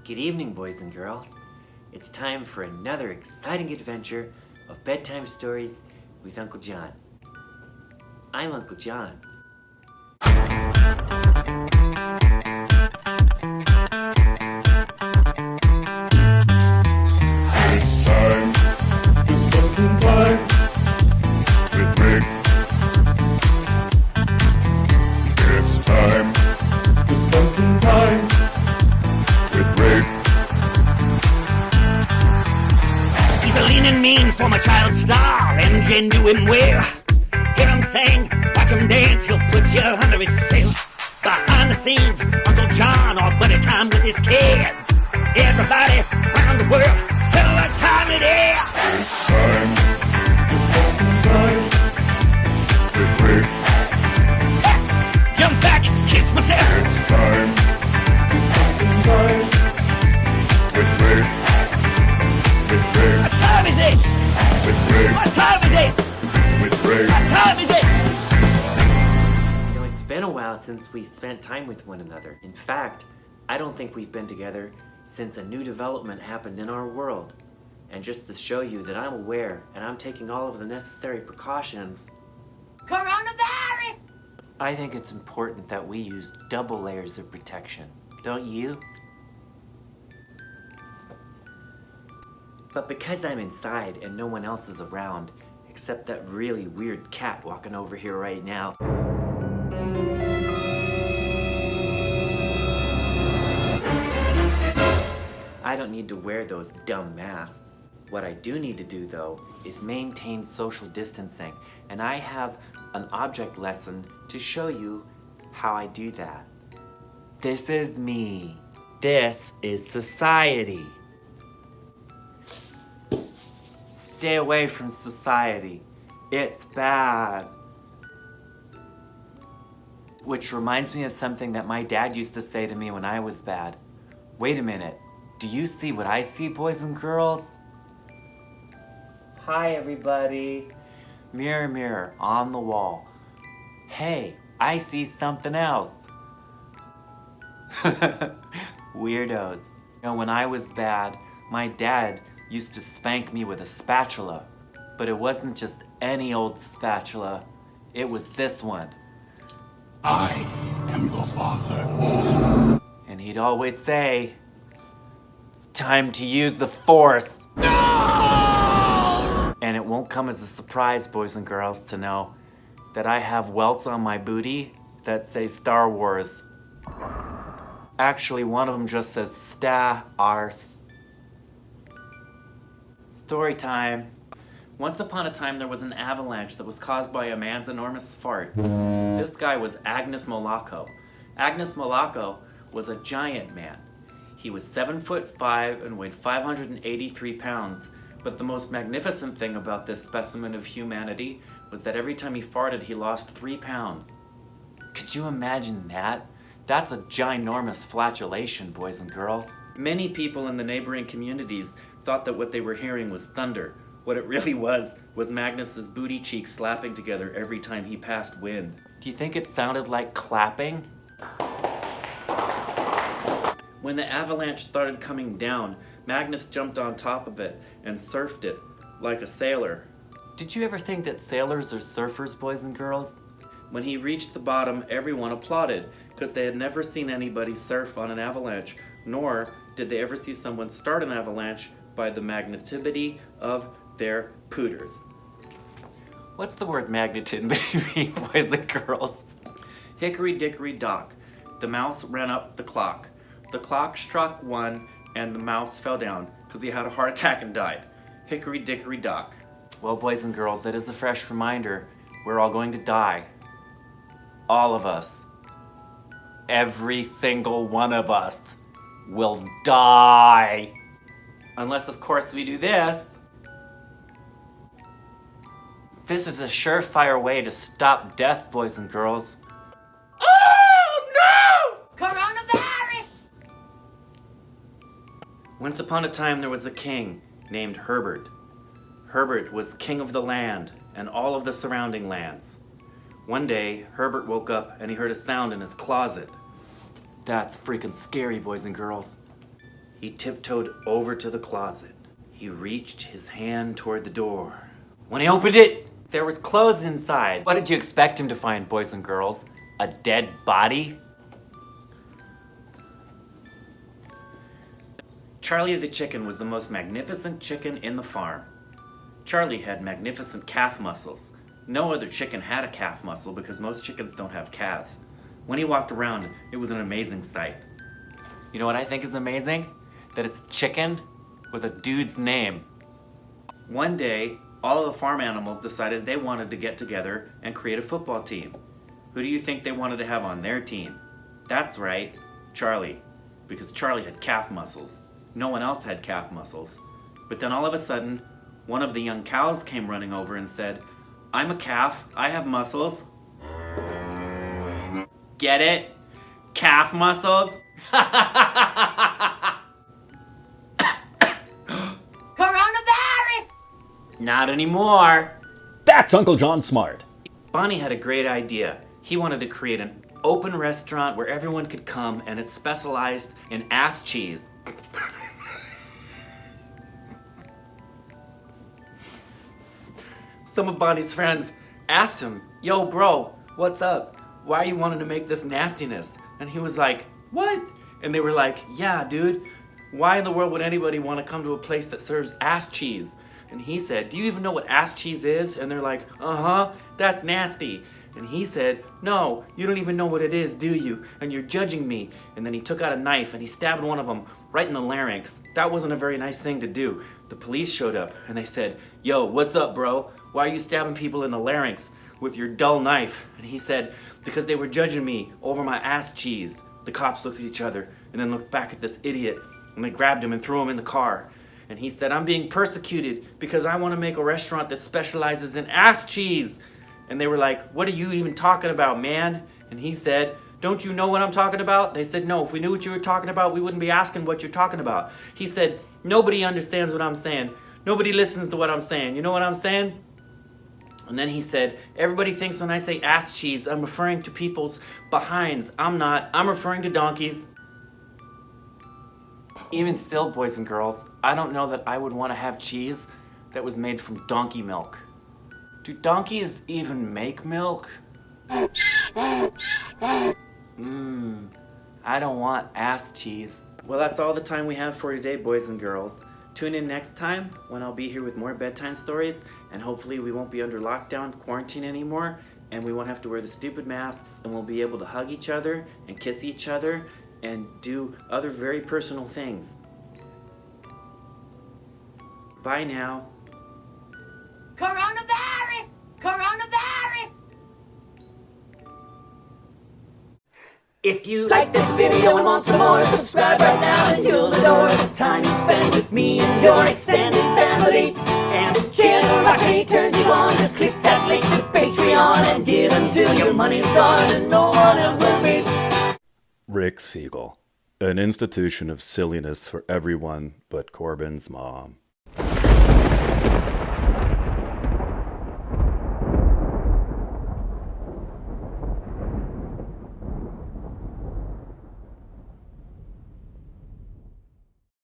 Good evening, boys and girls. It's time for another exciting adventure of bedtime stories with Uncle John. I'm Uncle John. It's time to spend some time with Rick. It's time to spend some time with Rick. He's a lean and mean former child star and genuine wear. Hear him sing, watch him dance, he'll put you under his spell. Behind the scenes, Uncle John or buddy time with his kids. Everybody around the world, tell what time it is. It's time to spend some time with Rick. Jump back, kiss myself. It's time to spend some time with Rick. With Rick. What time is it? With Rick. What time is it? With Rick. What time is it? You know, it's been a while since we spent time with one another. In fact, I don't think we've been together since a new development happened in our world. And just to show you that I'm aware and I'm taking all of the necessary precautions, Coronavirus! I think it's important that we use double layers of protection. Don't you? But because I'm inside and no one else is around, except that really weird cat walking over here right now, I don't need to wear those dumb masks. What I do need to do, though, is maintain social distancing, and I have an object lesson to show you how I do that. This is me. This is society. Stay away from society. It's bad. Which reminds me of something that my dad used to say to me when I was bad. Wait a minute. Do you see what I see, boys and girls? Hi, everybody. Mirror, mirror on the wall. Hey, I see something else. Weirdos. You know, when I was bad, my dad used to spank me with a spatula. But it wasn't just any old spatula. It was this one. I am your father. And he'd always say, "It's time to use the Force." No! And it won't come as a surprise, boys and girls, to know that I have welts on my booty that say Star Wars. Actually, one of them just says Star Wars. Story time. Once upon a time, there was an avalanche that was caused by a man's enormous fart. This guy was Agnes Molacco. Agnes Molacco was a giant man. He was 7'5" and weighed 583 pounds. But the most magnificent thing about this specimen of humanity was that every time he farted, he lost 3 pounds. Could you imagine that? That's a ginormous flatulation, boys and girls. Many people in the neighboring communities thought that what they were hearing was thunder. What it really was Magnus's booty cheeks slapping together every time he passed wind. Do you think it sounded like clapping? When the avalanche started coming down, Magnus jumped on top of it and surfed it like a sailor. Did you ever think that sailors are surfers, boys and girls? When he reached the bottom, everyone applauded because they had never seen anybody surf on an avalanche, nor did they ever see someone start an avalanche by the magnetivity of their pooters. What's the word magnetivity mean, boys and girls? Hickory dickory dock. The mouse ran up the clock. The clock struck 1 and the mouse fell down because he had a heart attack and died. Hickory dickory dock. Well, boys and girls, that is a fresh reminder. We're all going to die. All of us. Every single one of us will die. Unless, of course, we do this. This is a surefire way to stop death, boys and girls. Oh, no! Coronavirus! Once upon a time, there was a king named Herbert. Herbert was king of the land and all of the surrounding lands. One day, Herbert woke up and he heard a sound in his closet. That's freaking scary, boys and girls. He tiptoed over to the closet. He reached his hand toward the door. When he opened it, there was clothes inside. What did you expect him to find, boys and girls? A dead body? Charlie the chicken was the most magnificent chicken in the farm. Charlie had magnificent calf muscles. No other chicken had a calf muscle because most chickens don't have calves. When he walked around, it was an amazing sight. You know what I think is amazing? That it's chicken with a dude's name. One day, all of the farm animals decided they wanted to get together and create a football team. Who do you think they wanted to have on their team? That's right, Charlie. Because Charlie had calf muscles. No one else had calf muscles. But then all of a sudden, one of the young cows came running over and said, "I'm a calf, I have muscles." Get it? Calf muscles? Coronavirus! Not anymore. That's Uncle John Smart. Bonnie had a great idea. He wanted to create an open restaurant where everyone could come, and it's specialized in ass cheese. Some of Bonnie's friends asked him, "Yo, bro, what's up? Why are you wanting to make this nastiness?" And he was like, "What?" And they were like, "Yeah, dude, why in the world would anybody want to come to a place that serves ass cheese?" And he said, "Do you even know what ass cheese is?" And they're like, "Uh-huh, that's nasty." And he said, "No, you don't even know what it is, do you? And you're judging me." And then he took out a knife and he stabbed one of them right in the larynx. That wasn't a very nice thing to do. The police showed up and they said, "Yo, what's up, bro? Why are you stabbing people in the larynx with your dull knife?" And he said, "Because they were judging me over my ass cheese." The cops looked at each other and then looked back at this idiot, and they grabbed him and threw him in the car. And he said, "I'm being persecuted because I want to make a restaurant that specializes in ass cheese." And they were like, "What are you even talking about, man?" And he said, "Don't you know what I'm talking about?" They said, "No, if we knew what you were talking about, we wouldn't be asking what you're talking about." He said, "Nobody understands what I'm saying. Nobody listens to what I'm saying. You know what I'm saying?" And then he said, "Everybody thinks when I say ass cheese, I'm referring to people's behinds. I'm not. I'm referring to donkeys." Even still, boys and girls, I don't know that I would want to have cheese that was made from donkey milk. Do donkeys even make milk? I don't want ass cheese. Well, that's all the time we have for today, boys and girls. Tune in next time when I'll be here with more bedtime stories, and hopefully we won't be under lockdown quarantine anymore, and we won't have to wear the stupid masks, and we'll be able to hug each other and kiss each other and do other very personal things. Bye now. Coronavirus! Coronavirus! If you like this video and want some more, subscribe right now and you'll adore the time you spend with me and your extended family. And if generosity turns you on, just click that link to Patreon and give until your money's gone and no one else will be. Rick Siegel, an institution of silliness for everyone but Corbin's mom.